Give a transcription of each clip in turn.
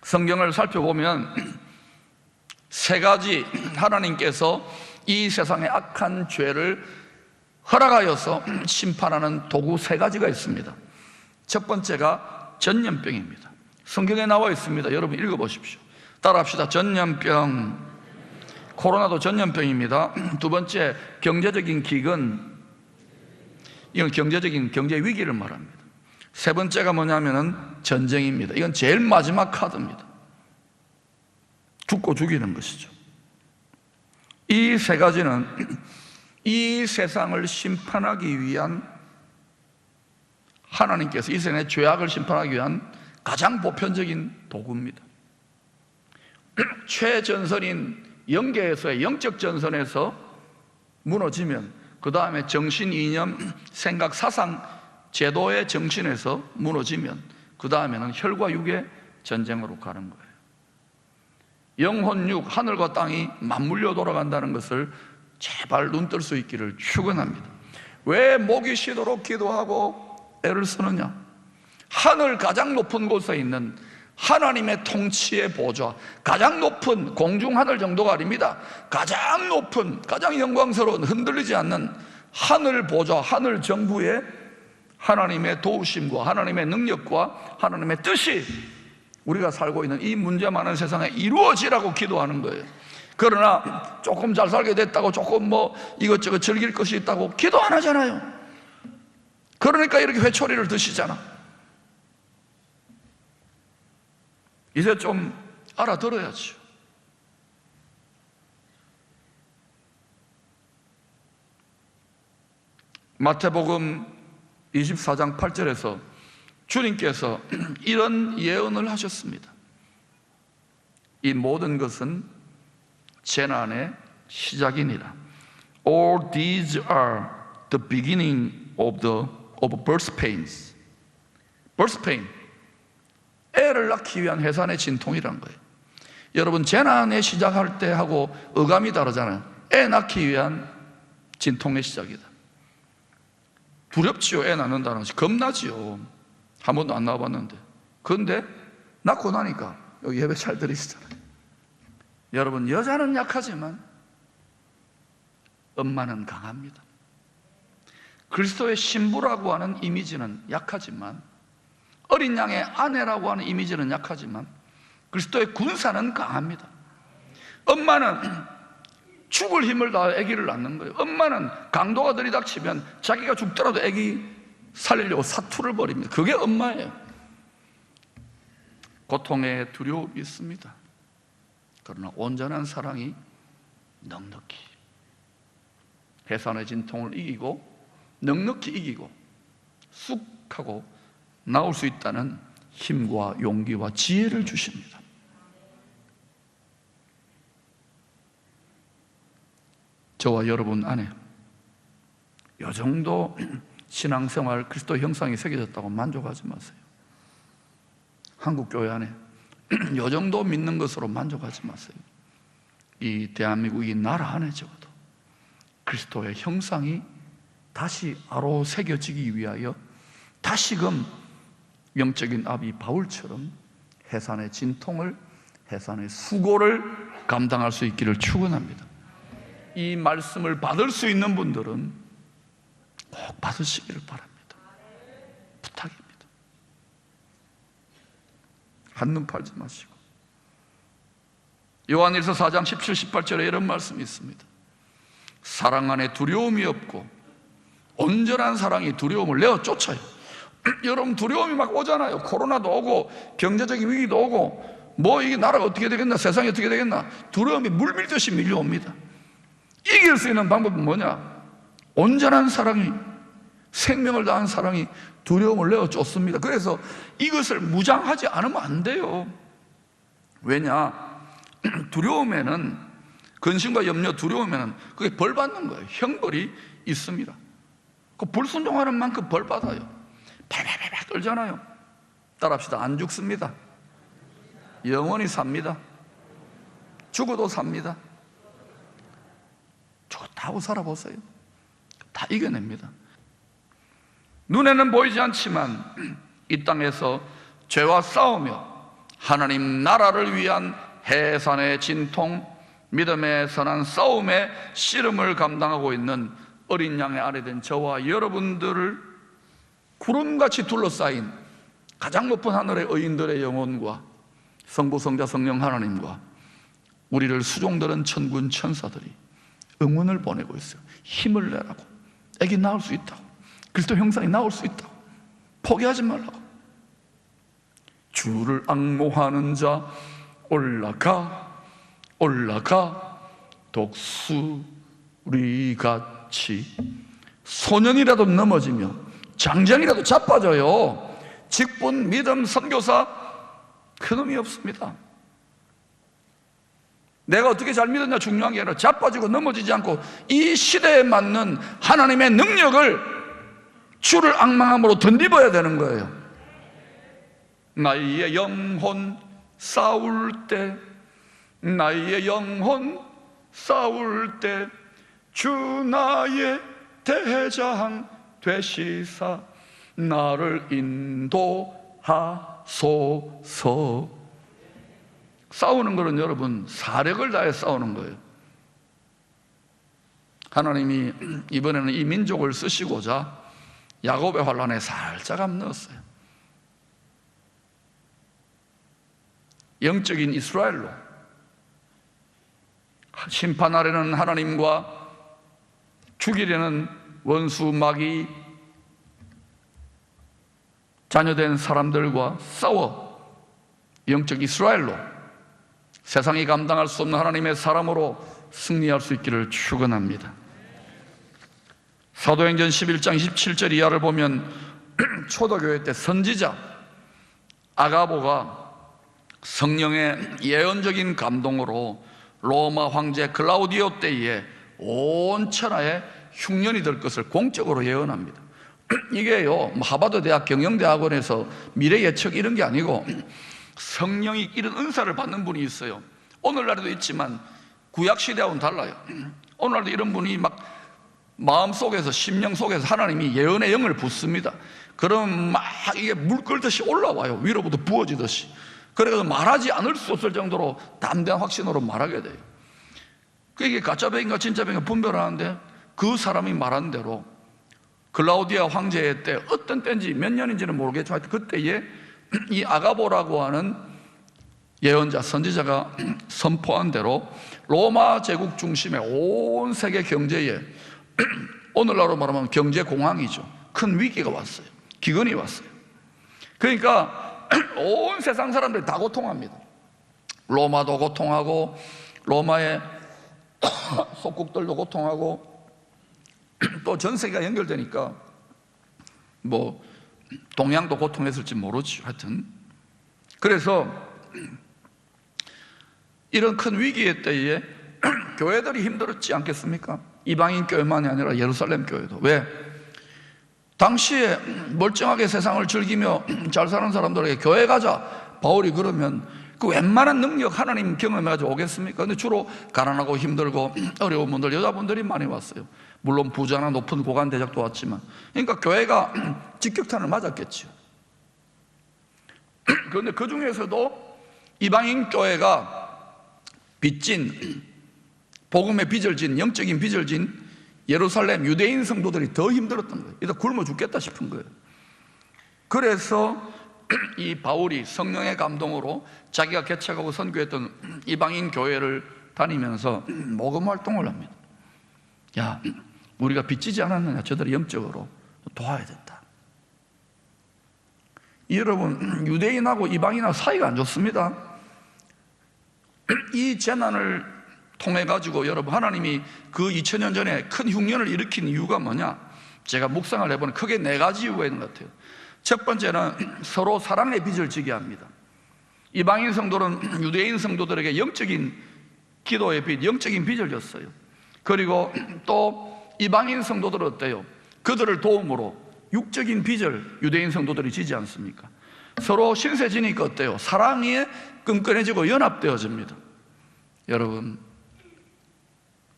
성경을 살펴보면 세 가지 하나님께서 이 세상의 악한 죄를 허락하여서 심판하는 도구 세 가지가 있습니다. 첫 번째가 전염병입니다. 성경에 나와 있습니다. 여러분 읽어보십시오. 따라합시다. 전염병. 코로나도 전염병입니다. 두 번째, 경제적인 기근. 이건 경제 위기를 말합니다. 세 번째가 뭐냐면은 전쟁입니다. 이건 제일 마지막 카드입니다. 죽고 죽이는 것이죠. 이 세 가지는 이 세상을 심판하기 위한, 하나님께서 이 세상의 죄악을 심판하기 위한 가장 보편적인 도구입니다. 최전선인 영계에서의 영적 전선에서 무너지면 그 다음에 정신, 이념, 생각, 사상, 제도의 정신에서 무너지면 그 다음에는 혈과 육의 전쟁으로 가는 거예요. 영혼, 육, 하늘과 땅이 맞물려 돌아간다는 것을 제발 눈뜰 수 있기를 축원합니다. 왜 목이 쉬도록 기도하고 애를 쓰느냐? 하늘 가장 높은 곳에 있는 하나님의 통치의 보좌, 가장 높은 공중하늘 정도가 아닙니다. 가장 높은, 가장 영광스러운, 흔들리지 않는 하늘 보좌, 하늘 정부의 하나님의 도우심과 하나님의 능력과 하나님의 뜻이 우리가 살고 있는 이 문제 많은 세상에 이루어지라고 기도하는 거예요. 그러나 조금 잘 살게 됐다고, 조금 뭐 이것저것 즐길 것이 있다고 기도 안 하잖아요. 그러니까 이렇게 회초리를 드시잖아. 이제 좀 알아들어야죠. 마태복음 24장 8절에서 주님께서 이런 예언을 하셨습니다. 이 모든 것은 재난의 시작이니라. All these are the beginning of birth pains. birth pain, 애를 낳기 위한 해산의 진통이라는 거예요. 여러분, 재난의 시작할 때 하고 어감이 다르잖아요. 애 낳기 위한 진통의 시작이다. 두렵지요. 애 낳는다는 것이 겁나지요. 한 번도 안 낳아봤는데. 그런데 낳고 나니까 여기 예배 잘 드리시잖아요. 여러분, 여자는 약하지만 엄마는 강합니다. 그리스도의 신부라고 하는 이미지는 약하지만, 어린 양의 아내라고 하는 이미지는 약하지만, 그리스도의 군사는 강합니다. 엄마는 죽을 힘을 다해 아기를 낳는 거예요. 엄마는 강도가 들이닥치면 자기가 죽더라도 아기 살리려고 사투를 벌입니다. 그게 엄마예요. 고통에 두려움이 있습니다. 그러나 온전한 사랑이 넉넉히 해산의 진통을 이기고 넉넉히 이기고 쑥 하고 나올 수 있다는 힘과 용기와 지혜를 주십니다. 저와 여러분 안에 이 정도 신앙생활, 그리스도 형상이 새겨졌다고 만족하지 마세요. 한국교회 안에 이 정도 믿는 것으로 만족하지 마세요. 이 대한민국 이 나라 안에 적어도 그리스도의 형상이 다시 아로 새겨지기 위하여 다시금 영적인 아비 바울처럼 해산의 진통을, 해산의 수고를 감당할 수 있기를 축원합니다. 이 말씀을 받을 수 있는 분들은 꼭 받으시기를 바랍니다. 부탁입니다. 한눈 팔지 마시고. 요한일서 4장 17, 18절에 이런 말씀이 있습니다. 사랑 안에 두려움이 없고 온전한 사랑이 두려움을 내어 쫓아요. 여러분, 두려움이 막 오잖아요. 코로나도 오고 경제적인 위기도 오고 뭐 이게 나라가 어떻게 되겠나, 세상이 어떻게 되겠나, 두려움이 물밀듯이 밀려옵니다. 이길 수 있는 방법은 뭐냐? 온전한 사랑이, 생명을 다한 사랑이 두려움을 내어 쫓습니다. 그래서 이것을 무장하지 않으면 안 돼요. 왜냐? 두려움에는, 근심과 염려, 두려움에는 그게 벌 받는 거예요. 형벌이 있습니다. 그 불순종하는 만큼 벌 받아요. 팔팔팔 떨잖아요. 따라합시다. 안 죽습니다. 영원히 삽니다. 죽어도 삽니다. 죽었다고 살아보세요. 다 이겨냅니다. 눈에는 보이지 않지만 이 땅에서 죄와 싸우며 하나님 나라를 위한 해산의 진통, 믿음의 선한 싸움의 씨름을 감당하고 있는 어린 양의 아내 된 저와 여러분들을 구름같이 둘러싸인 가장 높은 하늘의 의인들의 영혼과 성부, 성자, 성령 하나님과 우리를 수종들은 천군 천사들이 응원을 보내고 있어요. 힘을 내라고, 애기 낳을 수 있다고, 그리스도 형상이 나올 수 있다고, 포기하지 말라고. 주를 앙모하는 자 올라가 올라가 독수리같이. 소년이라도 넘어지며 장정이라도 자빠져요. 직분, 믿음, 선교사 그놈이 없습니다. 내가 어떻게 잘 믿었냐 중요한 게 아니라 자빠지고 넘어지지 않고 이 시대에 맞는 하나님의 능력을 주를 앙망함으로 덧입어야 되는 거예요. 나의 영혼 싸울 때, 나의 영혼 싸울 때 주 나의 대장 되시사 나를 인도하소서. 싸우는 것은 여러분 사력을 다해 싸우는 거예요. 하나님이 이번에는 이 민족을 쓰시고자 야곱의 환란에 살짝 앞 넣었어요. 영적인 이스라엘로 심판하려는 하나님과 죽이려는 원수 마귀 자녀된 사람들과 싸워 영적 이스라엘로 세상이 감당할 수 없는 하나님의 사람으로 승리할 수 있기를 축원합니다. 사도행전 11장 27절 이하를 보면 초대교회 때 선지자 아가보가 성령의 예언적인 감동으로 로마 황제 클라우디오 때에 온 천하에 흉년이 될 것을 공적으로 예언합니다. 이게요, 하버드 대학 경영대학원에서 미래 예측 이런 게 아니고 성령이 이런 은사를 받는 분이 있어요. 오늘날에도 있지만 구약시대하고는 달라요. 오늘날도 이런 분이 막 마음속에서, 심령 속에서 하나님이 예언의 영을 붓습니다. 그럼 막 이게 물 끓듯이 올라와요. 위로부터 부어지듯이. 그래서 말하지 않을 수 없을 정도로 담대한 확신으로 말하게 돼요. 그게 가짜배인가 진짜배인가 분별하는데 그 사람이 말한 대로 클라우디아 황제의 때, 어떤 때인지 몇 년인지는 모르겠지만 그때에 이 아가보라고 하는 예언자, 선지자가 선포한 대로 로마 제국 중심의 온 세계 경제에 오늘날로 말하면 경제공황이죠. 큰 위기가 왔어요. 기근이 왔어요. 그러니까 온 세상 사람들이 다 고통합니다. 로마도 고통하고 로마의 속국들도 고통하고 또 전 세계가 연결되니까 뭐 동양도 고통했을지 모르지. 하여튼 그래서 이런 큰 위기의 때에 교회들이 힘들었지 않겠습니까? 이방인 교회만이 아니라 예루살렘 교회도. 왜? 당시에 멀쩡하게 세상을 즐기며 잘 사는 사람들에게 교회 가자 바울이 그러면 그 웬만한 능력 하나님 경험해가지고 오겠습니까? 근데 주로 가난하고 힘들고 어려운 분들, 여자분들이 많이 왔어요. 물론 부자나 높은 고관 대작도 왔지만, 그러니까 교회가 직격탄을 맞았겠죠. 그런데 그 중에서도 이방인 교회가 빚진, 복음의 빚을 진, 영적인 빚을 진 예루살렘 유대인 성도들이 더 힘들었던 거예요. 이제 굶어 죽겠다 싶은 거예요. 그래서 이 바울이 성령의 감동으로 자기가 개척하고 선교했던 이방인 교회를 다니면서 모금 활동을 합니다. 야, 우리가 빚지지 않았느냐? 저들이 영적으로 도와야 된다. 여러분, 유대인하고 이방인하고 사이가 안 좋습니다. 이 재난을 통해 가지고 여러분, 하나님이 그 2000년 전에 큰 흉년을 일으킨 이유가 뭐냐? 제가 묵상을 해보니 크게 4가지 이유가 있는 것 같아요. 첫 번째는 서로 사랑의 빚을 지게 합니다. 이방인 성도는 유대인 성도들에게 영적인 기도의 빚, 영적인 빚을 졌어요. 그리고 또 이방인 성도들은 어때요? 그들을 도움으로 육적인 빚을 유대인 성도들이 지지 않습니까? 서로 신세 지니까 어때요? 사랑이 끈끈해지고 연합되어집니다. 여러분,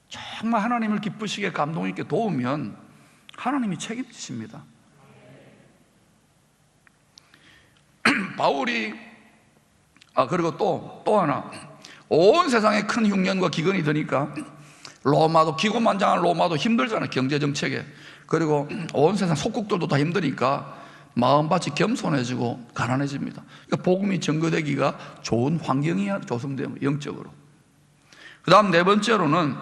정말 하나님을 기쁘시게 감동 있게 도우면 하나님이 책임지십니다. 그리고 또 하나, 온 세상에 큰 흉년과 기근이 드니까 로마도, 기고만장한 로마도 힘들잖아요, 경제정책에. 그리고 온 세상 속국들도 다 힘드니까 마음밭이 겸손해지고 가난해집니다. 그러니까 복음이 전거되기가 좋은 환경이 조성돼요, 영적으로. 그 다음 네 번째로는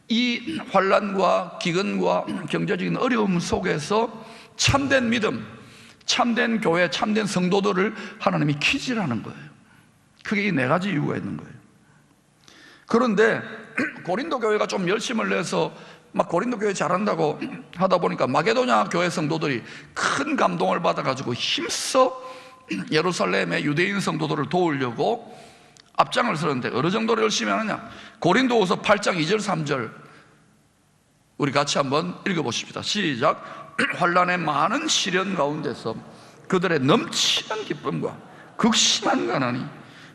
이 환난과 기근과 경제적인 어려움 속에서 참된 믿음, 참된 교회, 참된 성도들을 하나님이 키지라는 거예요. 그게 이 네 가지 이유가 있는 거예요. 그런데 고린도 교회가 좀 열심을 내서 막 고린도 교회 잘한다고 하다 보니까 마게도냐 교회 성도들이 큰 감동을 받아가지고 힘써 예루살렘의 유대인 성도들을 도우려고 앞장을 서는데 어느 정도로 열심히 하느냐? 고린도후서 8장 2절 3절 우리 같이 한번 읽어보십시다. 시작. 환난의 많은 시련 가운데서 그들의 넘치는 기쁨과 극심한 가난이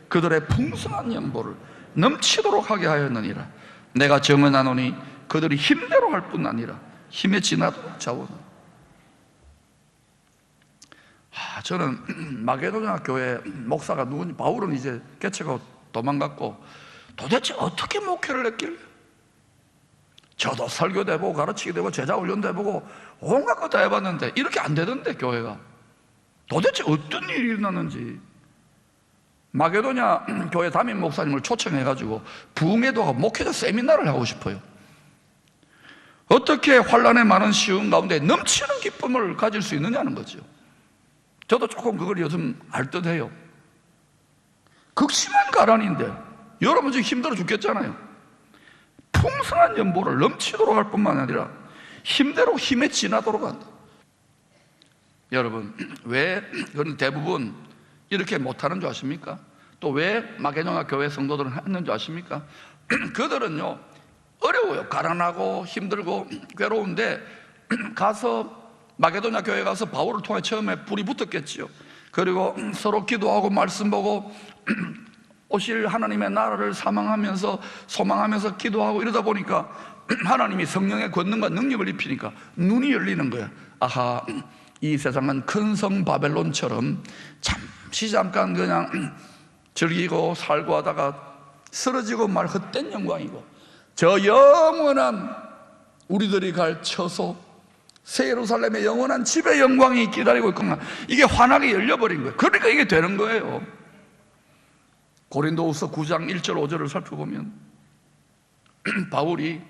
그들의 풍성한 연보를 넘치도록 하게 하였느니라. 내가 정언하노니 그들이 힘대로 할 뿐 아니라 힘에 지나도록 자원하라. 저는 마게도냐 교회 목사가 누군지, 바울은 이제 개척하고 도망갔고 도대체 어떻게 목회를 했길래, 저도 설교도 해보고 가르치기도 해보고 제자 훈련도 해보고 온갖 거 다 해봤는데 이렇게 안 되던데 교회가. 도대체 어떤 일이 일어났는지. 마게도냐 교회 담임 목사님을 초청해가지고 부흥회도 목회자 세미나를 하고 싶어요. 어떻게 환난의 많은 시험 가운데 넘치는 기쁨을 가질 수 있느냐는 거죠. 저도 조금 그걸 요즘 알듯해요. 극심한 가난인데 여러분 지금 힘들어 죽겠잖아요. 풍성한 연보를 넘치도록 할 뿐만 아니라 힘대로 힘에 지나도록 한다. 여러분, 왜 그런 대부분 이렇게 못하는 줄 아십니까? 또 왜 마게도냐 교회 성도들은 했는 줄 아십니까? 그들은요 어려워요. 가난하고 힘들고 괴로운데 가서 마게도냐 교회 가서 바울을 통해 처음에 불이 붙었겠지요. 그리고 서로 기도하고 말씀 보고 오실 하나님의 나라를 소망하면서 기도하고 이러다 보니까 하나님이 성령의 권능과 능력을 입히니까 눈이 열리는 거야. 아하, 이 세상은 큰 성 바벨론처럼 잠깐 그냥 즐기고 살고 하다가 쓰러지고 말 헛된 영광이고, 저 영원한 우리들이 갈 처소 새 예루살렘의 영원한 집의 영광이 기다리고 있구나. 이게 환하게 열려버린 거예요. 그러니까 이게 되는 거예요. 고린도후서 9장 1절 5절을 살펴보면 바울이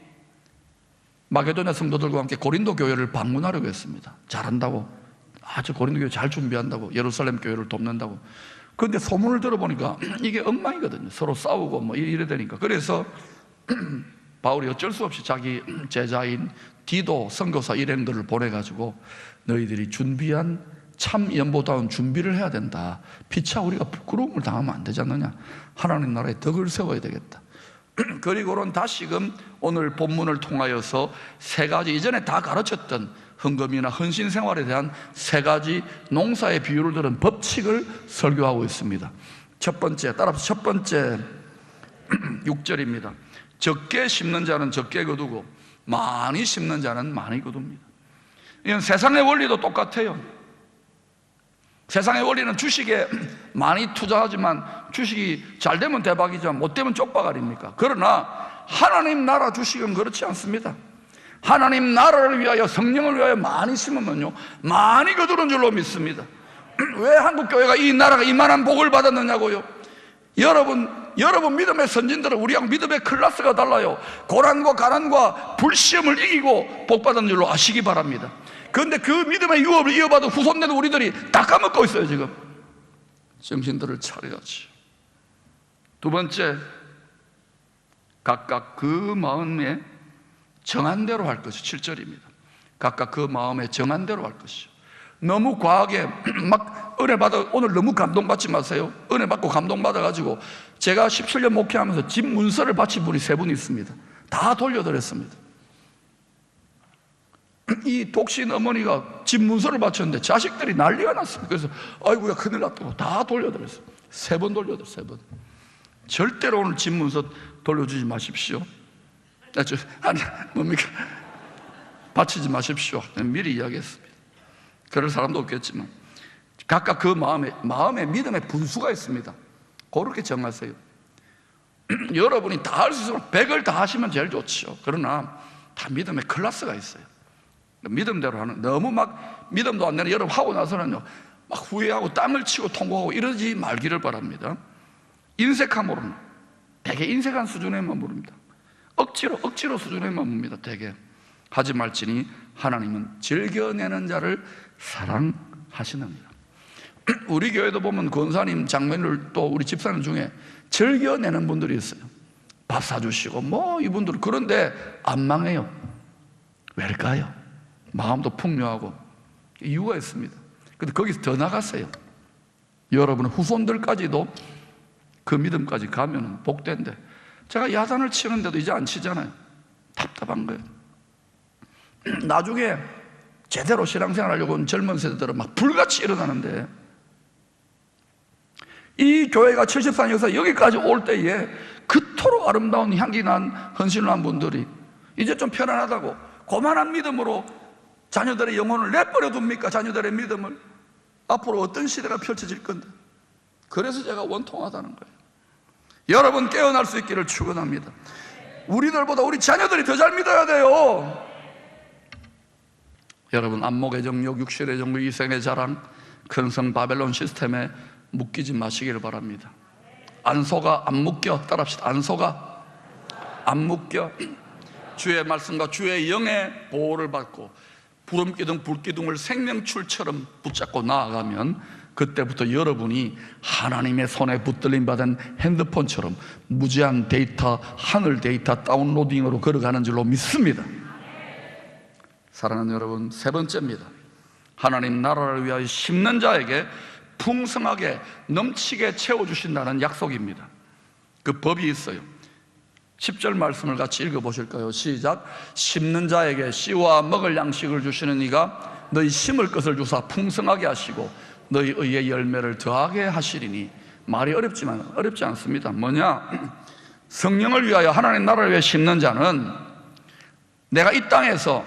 마게도냐 성도들과 함께 고린도 교회를 방문하려고 했습니다. 잘한다고, 아주 고린도 교회 잘 준비한다고, 예루살렘 교회를 돕는다고. 그런데 소문을 들어보니까 이게 엉망이거든요. 서로 싸우고 뭐 이래 되니까. 그래서 바울이 어쩔 수 없이 자기 제자인 디도 선교사 일행들을 보내가지고 너희들이 준비한 참 연보다운 준비를 해야 된다. 피차 우리가 부끄러움을 당하면 안 되지 않느냐. 하나님 나라에 덕을 세워야 되겠다. 그리고는 다시금 오늘 본문을 통하여서 세 가지, 이전에 다 가르쳤던 헌금이나 헌신 생활에 대한 세 가지 농사의 비유를 들은 법칙을 설교하고 있습니다. 첫 번째, 따라서 첫 번째 6절입니다. 적게 심는 자는 적게 거두고 많이 심는 자는 많이 거둡니다. 이건 세상의 원리도 똑같아요. 세상의 원리는 주식에 많이 투자하지만 주식이 잘 되면 대박이죠, 못 되면 쪽박아립니까? 그러나 하나님 나라 주식은 그렇지 않습니다. 하나님 나라를 위하여, 성령을 위하여 많이 심으면요 많이 거두는 줄로 믿습니다. 왜 한국교회가 이 나라가 이만한 복을 받았느냐고요? 여러분 믿음의 선진들은 우리랑 믿음의 클래스가 달라요. 고난과 가난과 불시험을 이기고 복 받은 줄로 아시기 바랍니다. 그런데 그 믿음의 유업을 이어받은 후손된 우리들이 다 까먹고 있어요. 지금 정신들을 차려야지. 두 번째, 각각 그 마음에 정한 대로 할 것이 7절입니다. 각각 그 마음에 정한 대로 할 것이요. 너무 과하게 막 은혜 받아, 오늘 너무 감동받지 마세요. 은혜 받고 감동받아가지고 제가 17년 목회하면서 집 문서를 바친 분이 3분 있습니다. 다 돌려드렸습니다. 이 독신 어머니가 집 문서를 바쳤는데 자식들이 난리가 났습니다. 그래서 아이고야 큰일 났다고 다 돌려드렸어요. 3번 돌려드렸어요. 3번. 절대로 오늘 집 문서 돌려주지 마십시오. 아니 뭡니까? 바치지 마십시오. 미리 이야기했습니다. 그럴 사람도 없겠지만 각각 그 마음에 믿음의 분수가 있습니다. 그렇게 정하세요. 여러분이 다 할 수 있으면 100을 다 하시면 제일 좋죠. 그러나 다 믿음의 클래스가 있어요. 믿음대로 하는, 너무 막 믿음도 안 되는 여러분 하고 나서는요 막 후회하고 땅을 치고 통곡하고 이러지 말기를 바랍니다. 인색함으로는 되게 인색한 수준에만 머뭅니다. 억지로 수준에만 머뭅니다. 되게 하지 말지니 하나님은 즐겨내는 자를 사랑하시느니라. 우리 교회도 보면 권사님, 장로님들 또 우리 집사님 중에 즐겨내는 분들이 있어요. 밥 사주시고 뭐 이분들은. 그런데 안 망해요. 왜일까요? 마음도 풍요하고 이유가 있습니다. 근데 거기서 더 나갔어요. 여러분 후손들까지도 그 믿음까지 가면 복된데, 제가 야단을 치는데도 이제 안 치잖아요. 답답한 거예요. 나중에 제대로 신앙생활 하려고 하는 젊은 세대들은 막 불같이 일어나는데, 이 교회가 74년 역사 여기까지 올 때에 그토록 아름다운 향기 난 헌신을 한 분들이 이제 좀 편안하다고 고만한 믿음으로 자녀들의 영혼을 내버려 둡니까? 자녀들의 믿음을. 앞으로 어떤 시대가 펼쳐질 건데. 그래서 제가 원통하다는 거예요. 여러분 깨어날 수 있기를 축원합니다. 우리들보다 우리 자녀들이 더 잘 믿어야 돼요. 여러분 안목의 정욕, 육신의 정욕, 이생의 자랑, 큰성 바벨론 시스템에 묶이지 마시기를 바랍니다. 안 속아, 안 묶여. 따라합시다. 안 속아, 안 묶여. 주의 말씀과 주의 영의 보호를 받고 부름기둥, 불기둥을 생명줄처럼 붙잡고 나아가면 그때부터 여러분이 하나님의 손에 붙들림 받은 핸드폰처럼 무제한 데이터, 하늘 데이터 다운로딩으로 걸어가는 줄로 믿습니다. 사랑하는 여러분, 세 번째입니다. 하나님 나라를 위하여 심는 자에게 풍성하게 넘치게 채워주신다는 약속입니다. 그 법이 있어요. 10절 말씀을 같이 읽어보실까요? 시작. 심는 자에게 씨와 먹을 양식을 주시는 이가 너희 심을 것을 주사 풍성하게 하시고 너희 의의 열매를 더하게 하시리니. 말이 어렵지만 어렵지 않습니다. 뭐냐? 성령을 위하여 하나님 나라를 위해 심는 자는 내가 이 땅에서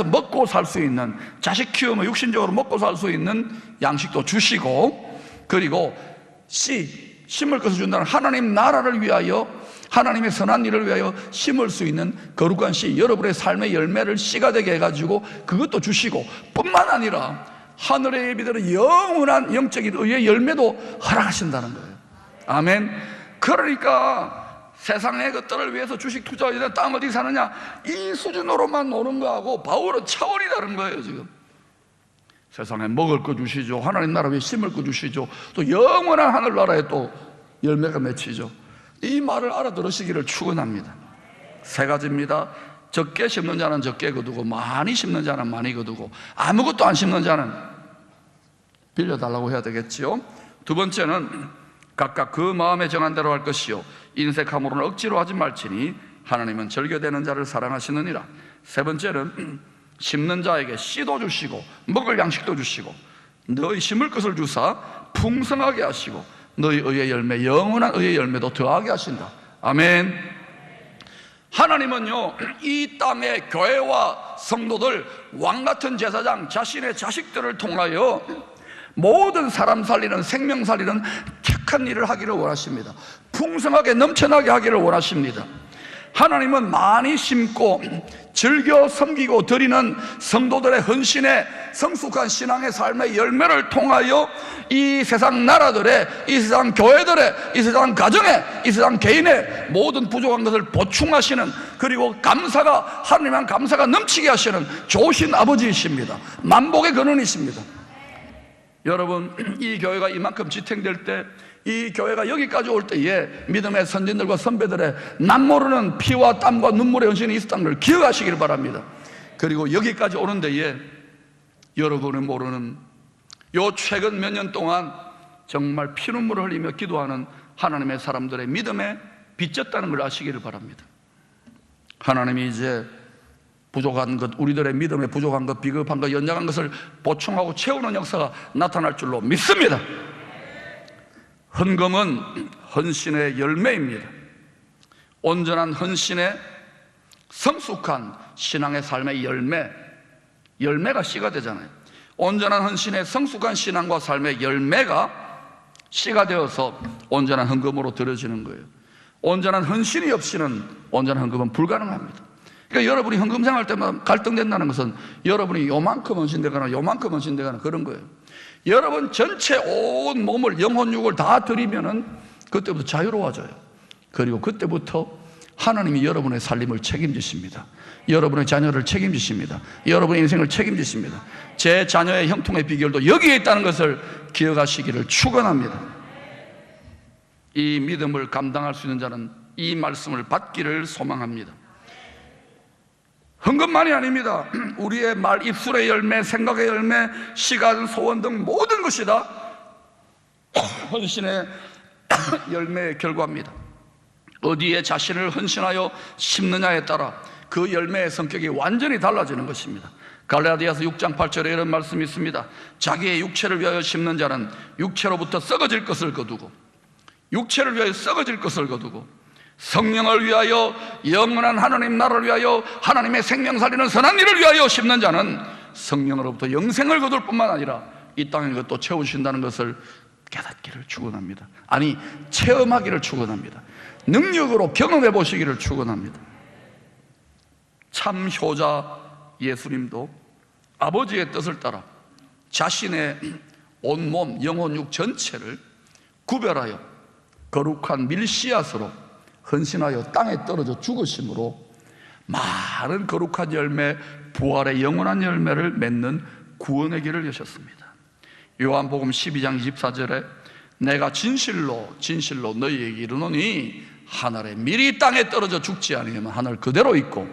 먹고 살 수 있는, 자식 키우면 육신적으로 먹고 살 수 있는 양식도 주시고, 그리고 심을 것을 준다는 하나님 나라를 위하여, 하나님의 선한 일을 위하여 심을 수 있는 거룩한 씨, 여러분의 삶의 열매를 씨가 되게 해가지고 그것도 주시고, 뿐만 아니라 하늘의 예비들은 영원한 영적인 의의 열매도 허락하신다는 거예요. 아멘. 그러니까 세상의 것들을 위해서 주식 투자하려면 땅 어디 사느냐, 이 수준으로만 노는 거하고 바울은 차원이 다른 거예요. 지금 세상에 먹을 거 주시죠, 하나님 나라 위에 심을 거 주시죠, 또 영원한 하늘나라에 또 열매가 맺히죠. 이 말을 알아들으시기를 축원합니다. 세 가지입니다. 적게 심는 자는 적게 거두고, 많이 심는 자는 많이 거두고, 아무것도 안 심는 자는 빌려달라고 해야 되겠지요. 두 번째는 각각 그 마음에 정한 대로 할 것이요 인색함으로는 억지로 하지 말지니 하나님은 절개되는 자를 사랑하시느니라. 세 번째는 심는 자에게 씨도 주시고 먹을 양식도 주시고 너희 심을 것을 주사 풍성하게 하시고 너희 의의 열매, 영원한 의의 열매도 더하게 하신다. 아멘. 하나님은요 이 땅의 교회와 성도들, 왕같은 제사장, 자신의 자식들을 통하여 모든 사람 살리는, 생명 살리는 착한 일을 하기를 원하십니다. 풍성하게 넘쳐나게 하기를 원하십니다. 하나님은 많이 심고 즐겨 섬기고 드리는 성도들의 헌신의 성숙한 신앙의 삶의 열매를 통하여 이 세상 나라들의, 이 세상 교회들의, 이 세상 가정의, 이 세상 개인의 모든 부족한 것을 보충하시는, 그리고 감사가, 하나님한 감사가 넘치게 하시는 좋으신 아버지이십니다. 만복의 근원이십니다. 여러분, 이 교회가 이만큼 지탱될 때, 이 교회가 여기까지 올 때에 믿음의 선진들과 선배들의 남모르는 피와 땀과 눈물의 헌신이 있었다는 걸 기억하시길 바랍니다. 그리고 여기까지 오는 데에 여러분이 모르는 요 최근 몇 년 동안 정말 피눈물을 흘리며 기도하는 하나님의 사람들의 믿음에 빚졌다는 걸 아시기를 바랍니다. 하나님이 이제 부족한 것, 우리들의 믿음에 부족한 것, 비겁한 것, 연약한 것을 보충하고 채우는 역사가 나타날 줄로 믿습니다. 헌금은 헌신의 열매입니다. 온전한 헌신의 성숙한 신앙의 삶의 열매가 씨가 되잖아요. 온전한 헌신의 성숙한 신앙과 삶의 열매가 씨가 되어서 온전한 헌금으로 드려지는 거예요. 온전한 헌신이 없이는 온전한 헌금은 불가능합니다. 그러니까 여러분이 헌금 생활할 때마다 갈등된다는 것은 여러분이 요만큼 헌신되거나 요만큼 헌신되거나 그런 거예요. 여러분 전체 온 몸을, 영혼, 육을 다 드리면은 그때부터 자유로워져요. 그리고 그때부터 하나님이 여러분의 살림을 책임지십니다. 여러분의 자녀를 책임지십니다. 여러분의 인생을 책임지십니다. 제 자녀의 형통의 비결도 여기에 있다는 것을 기억하시기를 축원합니다. 이 믿음을 감당할 수 있는 자는 이 말씀을 받기를 소망합니다. 헌금만이 아닙니다. 우리의 말, 입술의 열매, 생각의 열매, 시간, 소원 등 모든 것이 다 헌신의 열매의 결과입니다. 어디에 자신을 헌신하여 심느냐에 따라 그 열매의 성격이 완전히 달라지는 것입니다. 갈라디아서 6장 8절에 이런 말씀이 있습니다. 자기의 육체를 위하여 심는 자는 육체로부터 썩어질 것을 거두고, 육체를 위하여 썩어질 것을 거두고, 성령을 위하여, 영원한 하나님 나라를 위하여, 하나님의 생명 살리는 선한 일을 위하여 심는 자는 성령으로부터 영생을 거둘 뿐만 아니라 이 땅에 그것도 채우신다는 것을 깨닫기를 축원합니다. 아니, 체험하기를 축원합니다. 능력으로 경험해 보시기를 축원합니다. 참 효자 예수님도 아버지의 뜻을 따라 자신의 온몸, 영혼, 육 전체를 구별하여 거룩한 밀씨앗으로 헌신하여 땅에 떨어져 죽으심으로 많은 거룩한 열매, 부활의 영원한 열매를 맺는 구원의 길을 여셨습니다. 요한복음 12장 24절에 내가 진실로 진실로 너희에게 이르노니 하늘에 밀이 땅에 떨어져 죽지 아니하면 하늘 그대로 있고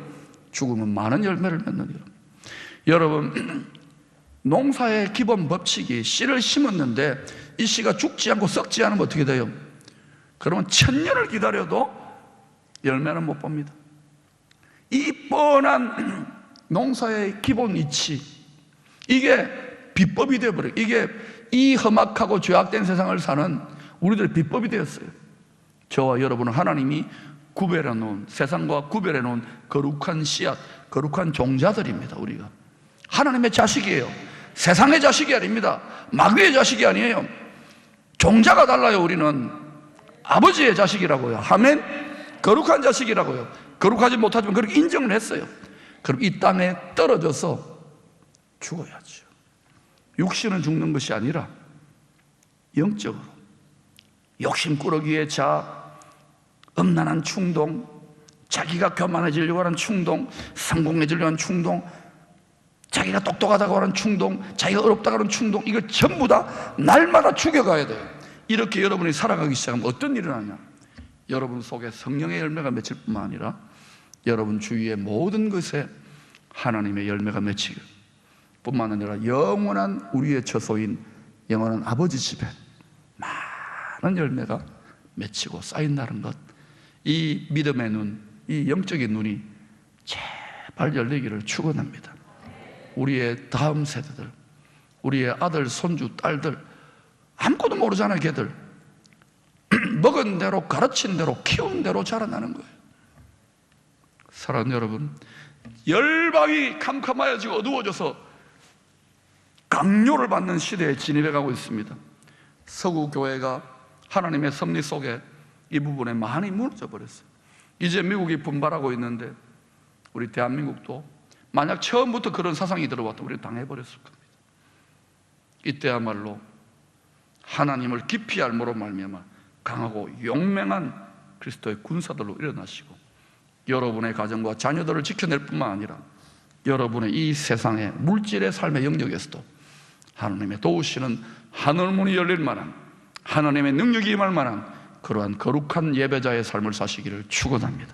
죽으면 많은 열매를 맺느니라. 여러분, 농사의 기본 법칙이 씨를 심었는데 이 씨가 죽지 않고 썩지 않으면 어떻게 돼요? 그러면 1000년을 기다려도 열매는 못 봅니다. 이 뻔한 농사의 기본 이치, 이게 비법이 되어버려요. 이게 이 험악하고 죄악된 세상을 사는 우리들의 비법이 되었어요. 저와 여러분은 하나님이 구별해 놓은, 세상과 구별해 놓은 거룩한 씨앗, 거룩한 종자들입니다. 우리가 하나님의 자식이에요. 세상의 자식이 아닙니다. 마귀의 자식이 아니에요. 종자가 달라요. 우리는 아버지의 자식이라고요. 아멘. 거룩한 자식이라고요. 거룩하지 못하지만 그렇게 인정을 했어요. 그럼 이 땅에 떨어져서 죽어야죠. 육신은 죽는 것이 아니라 영적으로 욕심꾸러기의 자, 음란한 충동, 자기가 교만해지려고 하는 충동, 성공해지려고 하는 충동, 자기가 똑똑하다고 하는 충동, 자기가 어렵다고 하는 충동, 이걸 전부 다 날마다 죽여가야 돼요. 이렇게 여러분이 살아가기 시작하면 어떤 일이 일어나냐? 여러분 속에 성령의 열매가 맺힐 뿐만 아니라 여러분 주위의 모든 것에 하나님의 열매가 맺히길 뿐만 아니라 영원한 우리의 처소인 영원한 아버지 집에 많은 열매가 맺히고 쌓인다는 것, 이 믿음의 눈, 이 영적인 눈이 제발 열리기를 축원합니다. 우리의 다음 세대들, 우리의 아들, 손주, 딸들 아무것도 모르잖아요. 걔들 먹은 대로, 가르친 대로, 키운 대로 자라나는 거예요. 사랑하는 여러분, 열방이 캄캄하여지고 어두워져서 강요를 받는 시대에 진입해 가고 있습니다. 서구 교회가 하나님의 섭리 속에 이 부분에 많이 무너져 버렸어요. 이제 미국이 분발하고 있는데 우리 대한민국도 만약 처음부터 그런 사상이 들어왔다면 우리 당해버렸을 겁니다. 이때야말로 하나님을 깊이 알므로 말미암아 강하고 용맹한 그리스도의 군사들로 일어나시고 여러분의 가정과 자녀들을 지켜낼 뿐만 아니라 여러분의 이 세상의 물질의 삶의 영역에서도 하나님의 도우시는 하늘문이 열릴 만한, 하나님의 능력이 임할 만한 그러한 거룩한 예배자의 삶을 사시기를 축원합니다.